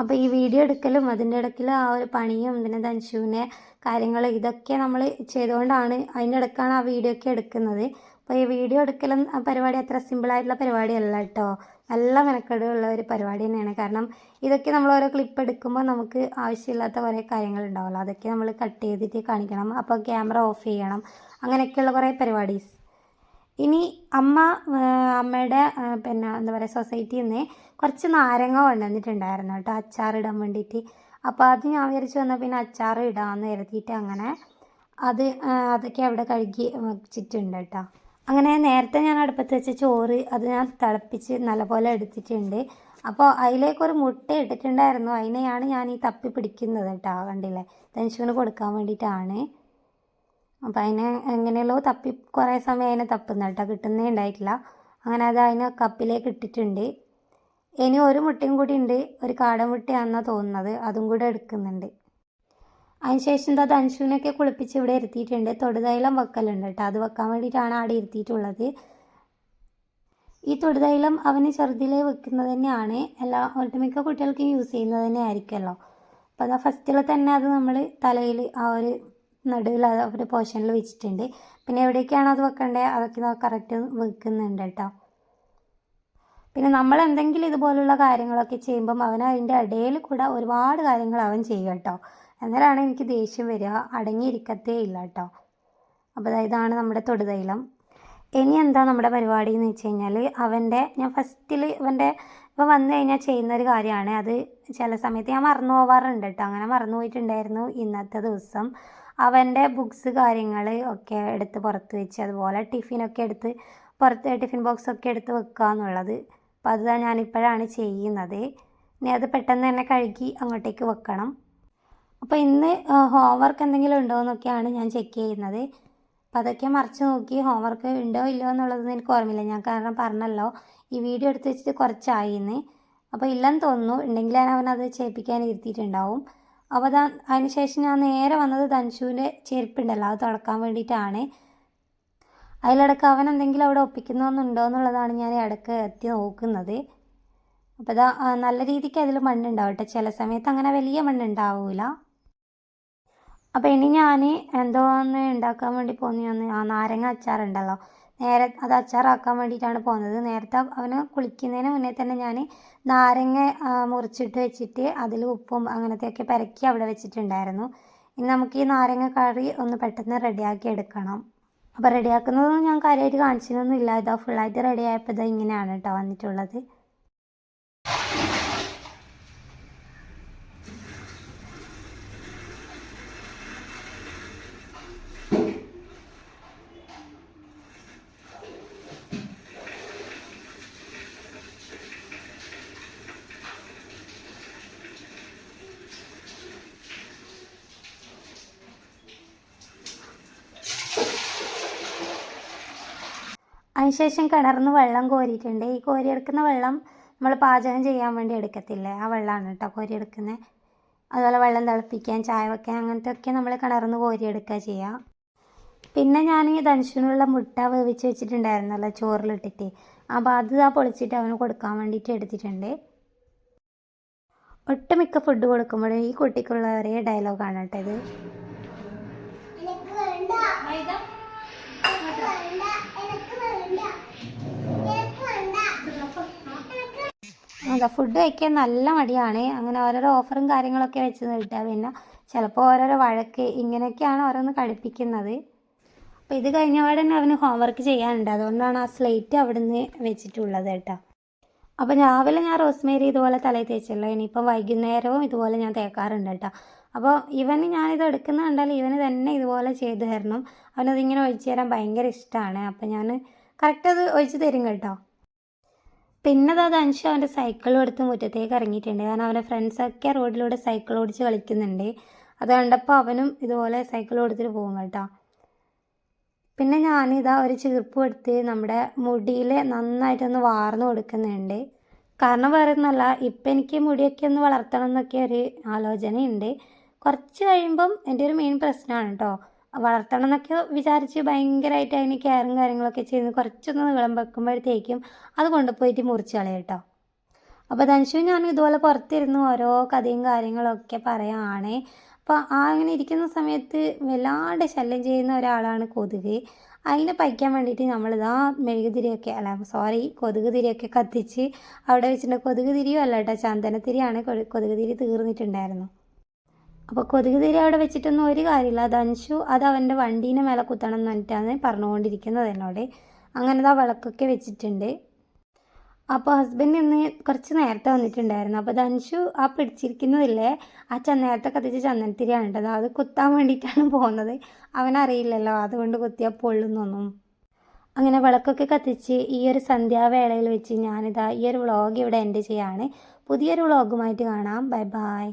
അപ്പോൾ ഈ വീഡിയോ എടുക്കലും അതിൻ്റെ ഇടയ്ക്കിൽ ആ ഒരു പണിയും പിന്നെ ധൻഷുവിനെ കാര്യങ്ങൾ ഇതൊക്കെ നമ്മൾ ചെയ്തുകൊണ്ടാണ്, അതിൻ്റെ ഇടയ്ക്കാണ് ആ വീഡിയോ ഒക്കെ എടുക്കുന്നത്. അപ്പോൾ ഈ വീഡിയോ എടുക്കലും പരിപാടി അത്ര സിമ്പിളായിട്ടുള്ള പരിപാടിയല്ല കേട്ടോ, നല്ല മെനക്കെടുള്ള ഒരു പരിപാടി തന്നെയാണ്. കാരണം ഇതൊക്കെ നമ്മൾ ഓരോ ക്ലിപ്പ് എടുക്കുമ്പോൾ നമുക്ക് ആവശ്യമില്ലാത്ത കുറേ കാര്യങ്ങളുണ്ടാവുമല്ലോ, അതൊക്കെ നമ്മൾ കട്ട് ചെയ്തിട്ട് കാണിക്കണം. അപ്പോൾ ക്യാമറ ഓഫ് ചെയ്യണം, അങ്ങനെയൊക്കെയുള്ള കുറേ പരിപാടീസ്. ഇനി അമ്മയുടെ പിന്നെ എന്താ പറയുക സൊസൈറ്റിയിൽ നിന്ന് കുറച്ച് നാരങ്ങ കൊണ്ടുവന്നിട്ടുണ്ടായിരുന്നു കേട്ടോ അച്ചാറിടാൻ വേണ്ടിയിട്ട്. അപ്പോൾ അത് ഞാൻ വിചാരിച്ചു വന്നാൽ പിന്നെ അച്ചാർ ഇടാമെന്ന് കരുതിയിട്ട് അങ്ങനെ അതൊക്കെ അവിടെ കഴുകി വെച്ചിട്ടുണ്ട് കേട്ടോ. അങ്ങനെ നേരത്തെ ഞാൻ അടുപ്പത്ത് വെച്ച ചോറ് അത് ഞാൻ തിളപ്പിച്ച് നല്ലപോലെ എടുത്തിട്ടുണ്ട്. അപ്പോൾ അതിലേക്കൊരു മുട്ട ഇട്ടിട്ടുണ്ടായിരുന്നു. അതിനെയാണ് ഞാൻ ഈ തപ്പി പിടിക്കുന്നത് കേട്ടോ. കണ്ടില്ലേ, ധനുഷുവിന് കൊടുക്കാൻ വേണ്ടിയിട്ടാണ്. അപ്പോൾ അതിനെ എങ്ങനെയല്ലോ തപ്പി കുറേ സമയം അതിനെ തപ്പുന്ന കേട്ടോ, കിട്ടുന്നേ ഉണ്ടായിട്ടില്ല. അങ്ങനെ അത് അതിനെ കപ്പിലേക്ക് ഇട്ടിട്ടുണ്ട്. ഇനി ഒരു മുട്ടയും കൂടി ഉണ്ട്, ഒരു കാടമുട്ടയാണെന്നാണ് തോന്നുന്നത്, അതും കൂടെ എടുക്കുന്നുണ്ട്. അതിനുശേഷം എന്താ ധനുഷുവിനൊക്കെ കുളിപ്പിച്ച് ഇവിടെ ഇരുത്തിയിട്ടുണ്ട്. തൊടുതൈലം വെക്കലുണ്ട് കേട്ടോ, അത് വെക്കാൻ വേണ്ടിയിട്ടാണ് അവിടെ ഇരുത്തിയിട്ടുള്ളത്. ഈ തൊടുതൈലം അവന് ചെറുതിലേ വെക്കുന്നത് തന്നെയാണ്, ഒട്ടുമിക്ക കുട്ടികൾക്കും യൂസ് ചെയ്യുന്നത് തന്നെ ആയിരിക്കുമല്ലോ. അപ്പോൾ അതാ ഫസ്റ്റിൽ തന്നെ അത് നമ്മൾ തലയിൽ ആ ഒരു നടുവിൽ ഒരു പോർഷനിൽ വെച്ചിട്ടുണ്ട്. പിന്നെ എവിടേക്കാണ് അത് വെക്കേണ്ടത് അതൊക്കെ കറക്റ്റ് വെക്കുന്നുണ്ട് കേട്ടോ. പിന്നെ നമ്മൾ എന്തെങ്കിലും ഇതുപോലുള്ള കാര്യങ്ങളൊക്കെ ചെയ്യുമ്പം അവൻ അതിൻ്റെ ഇടയിൽ കൂടെ ഒരുപാട് കാര്യങ്ങൾ അവൻ ചെയ്യും കേട്ടോ. എന്നാലാണ് എനിക്ക് ദേഷ്യം വരിക, അടങ്ങിയിരിക്കത്തേ ഇല്ല കേട്ടോ. അപ്പോൾ ഇതാണ് നമ്മുടെ തൊടുതൈലം. ഇനി എന്താ നമ്മുടെ പരിപാടി എന്ന് വെച്ച് കഴിഞ്ഞാൽ ഞാൻ ഫസ്റ്റിൽ ഇപ്പോൾ വന്നു കഴിഞ്ഞാൽ ചെയ്യുന്നൊരു കാര്യമാണ്. അത് ചില സമയത്ത് ഞാൻ മറന്നു പോവാറുണ്ട് കേട്ടോ. അങ്ങനെ മറന്നു പോയിട്ടുണ്ടായിരുന്നു ഇന്നത്തെ ദിവസം. അവൻ്റെ ബുക്സ് കാര്യങ്ങൾ ഒക്കെ എടുത്ത് പുറത്ത് വെച്ച്, അതുപോലെ ടിഫിനൊക്കെ എടുത്ത് ടിഫിൻ ബോക്സൊക്കെ എടുത്ത് വെക്കുക എന്നുള്ളത്. അപ്പോൾ അത് ഞാനിപ്പോഴാണ് ചെയ്യുന്നത്. ഇനി അത് പെട്ടെന്ന് തന്നെ കഴുകി അങ്ങോട്ടേക്ക് വെക്കണം. അപ്പോൾ ഇന്ന് ഹോംവർക്ക് എന്തെങ്കിലും ഉണ്ടോ എന്നൊക്കെയാണ് ഞാൻ ചെക്ക് ചെയ്യുന്നത്. അപ്പോൾ അതൊക്കെ മറിച്ച് നോക്കി ഹോംവർക്ക് ഉണ്ടോ ഇല്ലയോ എന്നുള്ളതൊന്നും എനിക്ക് ഓർമ്മയില്ല. ഞാൻ കാരണം പറഞ്ഞല്ലോ ഈ വീഡിയോ എടുത്ത് വെച്ചിട്ട് കുറച്ചായിന്ന്. അപ്പോൾ ഇല്ലെന്ന് തോന്നുന്നു, ഉണ്ടെങ്കിൽ അവനത് ചെയ്യിപ്പിക്കാൻ ഇരുത്തിയിട്ടുണ്ടാവും. അപ്പോൾ അതിന് ശേഷം ഞാൻ നേരെ വന്നത് ധനുഷുവിൻ്റെ ചെരുപ്പുണ്ടല്ലോ അത് തുടക്കാൻ വേണ്ടിയിട്ടാണ്. അതിലിടക്ക് അവൻ എന്തെങ്കിലും അവിടെ ഒപ്പിക്കുന്നൊന്നുണ്ടോ എന്നുള്ളതാണ് ഞാൻ ഇടയ്ക്ക് എത്തി നോക്കുന്നത്. അപ്പോൾ നല്ല രീതിക്ക് അതിൽ മണ്ണുണ്ടാവും കേട്ടോ. ചില സമയത്ത് അങ്ങനെ വലിയ മണ്ണുണ്ടാവില്ല. അപ്പോൾ ഇനി ഞാൻ എന്തോന്ന് ഉണ്ടാക്കാൻ വേണ്ടി പോകുന്നതെന്ന് നാരങ്ങ അച്ചാറുണ്ടല്ലോ, അത് അച്ചാറാക്കാൻ വേണ്ടിയിട്ടാണ് പോകുന്നത്. നേരത്തെ അവന് കുളിക്കുന്നതിന് മുന്നേ തന്നെ ഞാൻ നാരങ്ങ മുറിച്ചിട്ട് വെച്ചിട്ട് അതിൽ ഉപ്പും അങ്ങനത്തെയൊക്കെ പെരക്കി അവിടെ വെച്ചിട്ടുണ്ടായിരുന്നു. ഇനി നമുക്ക് ഈ നാരങ്ങ കറി ഒന്ന് പെട്ടെന്ന് റെഡിയാക്കി എടുക്കണം. അപ്പോൾ റെഡിയാക്കുന്നതൊന്നും ഞാൻ കാര്യമായിട്ട് കാണിച്ചിട്ടൊന്നുമില്ല. ഇതാ ഫുള്ളായിട്ട് റെഡിയായപ്പോൾ ഇതാ ഇങ്ങനെയാണ് കേട്ടോ വന്നിട്ടുള്ളത്. അതിനുശേഷം കിണറിന്ന് വെള്ളം കോരിയിട്ടുണ്ട്. ഈ കോരിയെടുക്കുന്ന വെള്ളം നമ്മൾ പാചകം ചെയ്യാൻ വേണ്ടി എടുക്കത്തില്ലേ, ആ വെള്ളമാണ് കേട്ടോ കോരിയെടുക്കുന്നത്. അതുപോലെ വെള്ളം തിളപ്പിക്കാൻ, ചായ വയ്ക്കാൻ അങ്ങനത്തെയൊക്കെ നമ്മൾ കിണറിന്ന് കോരിയെടുക്കുക ചെയ്യുക. പിന്നെ ഞാൻ ഈ ധനുഷിനുള്ള മുട്ട വേവിച്ച് വെച്ചിട്ടുണ്ടായിരുന്നല്ലോ ചോറിലിട്ടിട്ട്, അപ്പോൾ അത് പൊളിച്ചിട്ട് അവന് കൊടുക്കാൻ വേണ്ടിയിട്ട് എടുത്തിട്ടുണ്ട്. ഒട്ടുമിക്ക ഫുഡ് കൊടുക്കുമ്പോഴും ഈ കുട്ടിക്കുള്ള ഒരേ ഡയലോഗാണ് കേട്ടോ ഇത്. അതാ ഫുഡ് കഴിക്കാൻ നല്ല മടിയാണ്. അങ്ങനെ ഓരോരോ ഓഫറും കാര്യങ്ങളൊക്കെ വെച്ച് കിട്ടുക. പിന്നെ ചിലപ്പോൾ ഓരോരോ വഴക്ക് ഇങ്ങനെയൊക്കെയാണ് ഓരോന്ന് കളിപ്പിക്കുന്നത്. അപ്പോൾ ഇത് കഴിഞ്ഞ പാടെ തന്നെ അവന് ഹോംവർക്ക് ചെയ്യാനുണ്ട്, അതുകൊണ്ടാണ് ആ സ്ലേറ്റ് അവിടെ നിന്ന് വെച്ചിട്ടുള്ളത് കേട്ടോ. അപ്പോൾ രാവിലെ ഞാൻ റോസ്മേരി ഇതുപോലെ തലയിൽ തേച്ചല്ലോ, ഇനിയിപ്പം വൈകുന്നേരവും ഇതുപോലെ ഞാൻ തേക്കാറുണ്ട് കേട്ടോ. അപ്പോൾ ഞാനിത് എടുക്കുന്ന കണ്ടാൽ ഇവന് തന്നെ ഇതുപോലെ ചെയ്തു തരണം. അവനതിങ്ങനെ ഒഴിച്ചു തരാൻ ഭയങ്കര ഇഷ്ടമാണ്. അപ്പോൾ ഞാൻ കറക്റ്റ് അത് ഒഴിച്ച് തരും കേട്ടോ. പിന്നെ ധനുഷ് അവൻ്റെ സൈക്കിളും എടുത്ത് മുറ്റത്തേക്ക് ഇറങ്ങിയിട്ടുണ്ട്. കാരണം അവൻ്റെ ഫ്രണ്ട്സൊക്കെ റോഡിലൂടെ സൈക്കിൾ ഓടിച്ച് കളിക്കുന്നുണ്ട്. അത് കണ്ടപ്പോൾ അവനും ഇതുപോലെ സൈക്കിൾ ഓടിച്ചിട്ട് പോകും കേട്ടോ. പിന്നെ ഞാനിതാ ഒരു ചീർപ്പ് എടുത്ത് നമ്മുടെ മുടിയിൽ നന്നായിട്ടൊന്ന് വാർന്ന് കൊടുക്കുന്നുണ്ട്. കാരണം വേറെ ഒന്നുമല്ല, ഇപ്പം എനിക്ക് മുടിയൊക്കെ ഒന്ന് വളർത്തണം എന്നൊക്കെ ഒരു ആലോചനയുണ്ട്. കുറച്ച് കഴിയുമ്പം എൻ്റെ ഒരു മെയിൻ പ്രശ്നമാണ് കേട്ടോ, വളർത്തണം എന്നൊക്കെ വിചാരിച്ച് ഭയങ്കരമായിട്ട് അതിന് കെയറും കാര്യങ്ങളൊക്കെ ചെയ്ത് കുറച്ചൊന്ന് നീളം വെക്കുമ്പോഴത്തേക്കും അത് കൊണ്ടുപോയിട്ട് മുറിച്ച് കളയും കേട്ടോ. അപ്പോൾ ധനുഷു ഞാൻ ഇതുപോലെ പുറത്തിരുന്ന് ഓരോ കഥയും കാര്യങ്ങളൊക്കെ പറയുകയാണ്. അപ്പോൾ അങ്ങനെ ഇരിക്കുന്ന സമയത്ത് വല്ലാണ്ട് ശല്യം ചെയ്യുന്ന ഒരാളാണ് കൊതുക്. അതിനെ പയ്ക്കാൻ വേണ്ടിയിട്ട് നമ്മളിതാ കൊതുക് തിരിയൊക്കെ കത്തിച്ച് അവിടെ വെച്ചിട്ടുണ്ട്. കൊതുക് തിരിയും അല്ല കേട്ടോ, ചന്ദനത്തിരിയാണ്. കൊതുക് തിരി തീർന്നിട്ടുണ്ടായിരുന്നു. അപ്പോൾ കൊതുക് തിരി അവിടെ വെച്ചിട്ടൊന്നും ഒരു കാര്യമില്ല. ധനുഷു അത് അവൻ്റെ വണ്ടീനെ മേലെ കുത്തണം എന്ന് പറഞ്ഞിട്ടാണ് പറഞ്ഞുകൊണ്ടിരിക്കുന്നത് എന്നോട്. അങ്ങനെ ആ വിളക്കൊക്കെ വെച്ചിട്ടുണ്ട്. അപ്പോൾ ഹസ്ബൻഡ് ഇന്ന് കുറച്ച് നേരത്തെ വന്നിട്ടുണ്ടായിരുന്നു. അപ്പോൾ ധനുഷു ആ പിടിച്ചിരിക്കുന്നതില്ലേ ആ നേരത്തെ കത്തിച്ച ചന്ദനത്തിരിയാണ് കേട്ടത്. അത് കുത്താൻ വേണ്ടിയിട്ടാണ് പോകുന്നത്. അവനറിയില്ലല്ലോ അതുകൊണ്ട് കുത്തിയാൽ പൊള്ളുന്നൊന്നും. അങ്ങനെ വിളക്കൊക്കെ കത്തിച്ച് ഈ ഒരു സന്ധ്യാവേളയിൽ വെച്ച് ഞാനിതാ ഈ ഒരു വ്ളോഗ് ഇവിടെ എൻഡ് ചെയ്യാണ്. പുതിയൊരു വ്ളോഗുമായിട്ട് കാണാം. Bye bye.